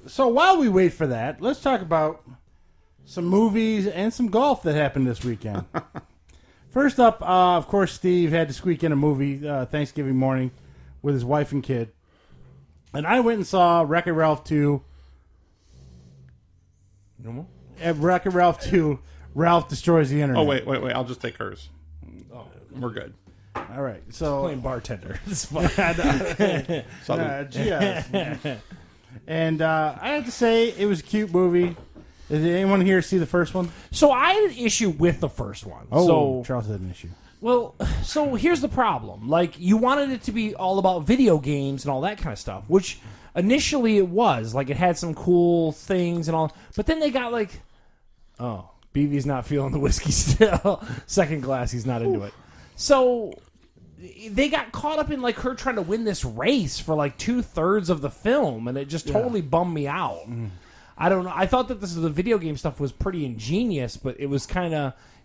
So while we wait for that, let's talk about some movies and some golf that happened this weekend. First up, of course, Steve had to squeak in a movie Thanksgiving morning with his wife and kid. And I went and saw Wreck-It Ralph 2. No more? At Wreck-It Ralph 2, Ralph Destroys the Internet. Oh, wait. I'll just take hers. Oh, we're good. All right. So Playing bartender. It's fine. Yes. And I have to say, it was a cute movie. Did anyone here see the first one? So I had an issue with the first one. Oh, So, Charles had an issue. well, so here's the problem. Like, you wanted it to be all about video games and all that kind of stuff, which initially it was. Like, it had some cool things and all. But then they got like, oh, BB's not feeling the whiskey still. Second glass, he's not into it. So they got caught up in like her trying to win this race for like 2/3 of the film, and it just totally bummed me out. I don't know. I thought that the video game stuff was pretty ingenious, but it was a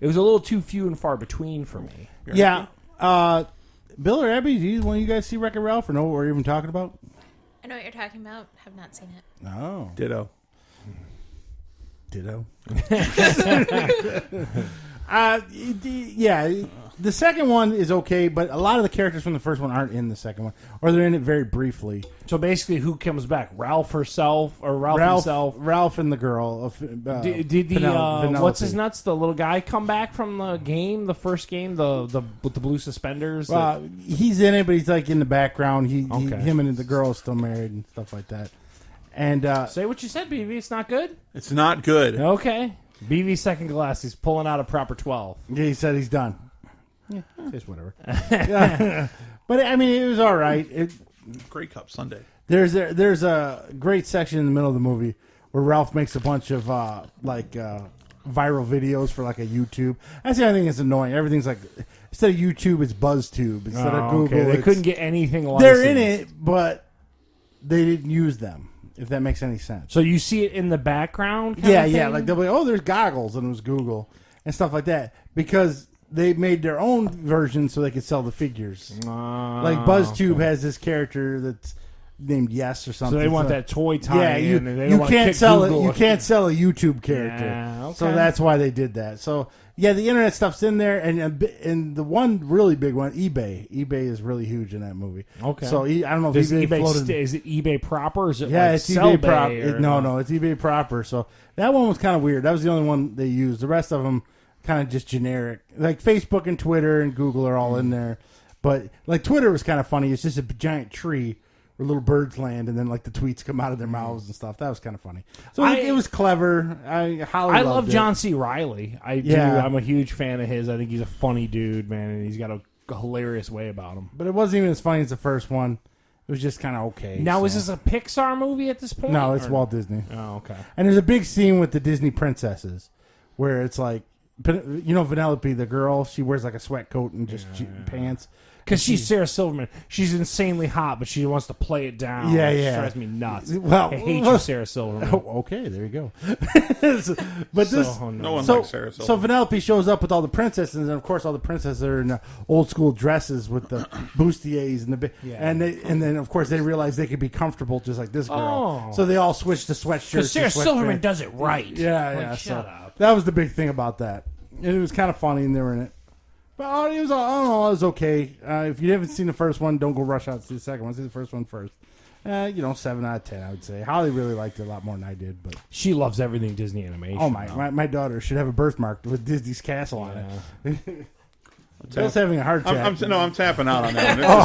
little too few and far between for me. Yeah. Bill or Abby, do one of you guys see Wreck-It Ralph or know what we're even talking about? I know what you're talking about. Have not seen it. Oh. Ditto. Yeah. The second one is okay, but a lot of the characters from the first one aren't in the second one, or they're in it very briefly. So basically, who comes back? Ralph herself or Ralph himself? Ralph and the girl. Did the Penelope. what's his nuts? The little guy come back from the game, the first game, the with the blue suspenders. He's in it, but he's like in the background. Okay. Him and the girl are still married and stuff like that. And Say what you said, BV. It's not good. It's not good. Okay. BV second glass. He's pulling out a proper 12. yeah, he said he's done. Yeah, just whatever. Yeah. But I mean, it was all right. Grey Cup Sunday. There's a great section in the middle of the movie where Ralph makes a bunch of viral videos for like a YouTube. That's the only thing that's annoying. Everything's like, instead of YouTube, it's BuzzTube. Instead of Google, They it's- couldn't get anything licensed. They're in it, but they didn't use them. If that makes any sense. So you see it in the background? kind Yeah, of yeah. thing? Like they'll be like, oh, there's goggles, and it was Google and stuff like that because they made their own version so they could sell the figures. Like BuzzTube has this character that's named Yes or something. So they want that toy tie Yeah, in. you, and they you don't want to can't kick sell Google. it. You can't sell a YouTube character. Yeah, okay. So that's why they did that. So yeah, the internet stuff's in there, and the one really big one, eBay. eBay is really huge in that movie. Okay. So I don't know if Does eBay floated. is it eBay proper? Or is it Yeah, like it's eBay proper. Sellbay or No, it's eBay proper. So that one was kind of weird. That was the only one they used. The rest of them kind of just generic. Like Facebook and Twitter and Google are all in there. But like Twitter was kind of funny. It's just a giant tree where little birds land, and then like the tweets come out of their mouths and stuff. That was kind of funny. So it was clever. Holly I loved love it. John C. Riley. I do. Yeah. I'm a huge fan of his. I think he's a funny dude, man, and he's got a hilarious way about him. But it wasn't even as funny as the first one. It was just kind of okay. Now, so. is this a Pixar movie at this point? No, it's or- Walt Disney. Oh, okay. And there's a big scene with the Disney princesses where it's like, you know, Vanellope, the girl, she wears like a sweat coat and just pants. Because she's Sarah Silverman. She's insanely hot, but she wants to play it down. Yeah, It yeah. drives me nuts. Well, I hate you, Sarah Silverman. Oh, okay, there you go. But this, No one so, likes Sarah so Silverman. Vanellope shows up with all the princesses, and of course, all the princesses are in old school dresses with the bustiers and and then of course they realize they could be comfortable just like this girl. Oh. So they all switch to sweatshirts. Because Sarah and Silverman sweatpants. does it right. Yeah, Like, yeah. shut So up. that was the big thing about that. And it was kind of funny, and they were in it. But it was, I don't know, it was okay. If you haven't seen the first one, don't go rush out to see the second one. See the first one first. 7 out of 10, I would say. Holly really liked it a lot more than I did. But She loves everything Disney animation. oh though. my daughter should have a birthmark with Disney's castle on Yeah. it. Bill's having a heart attack. I'm tapping out on that one.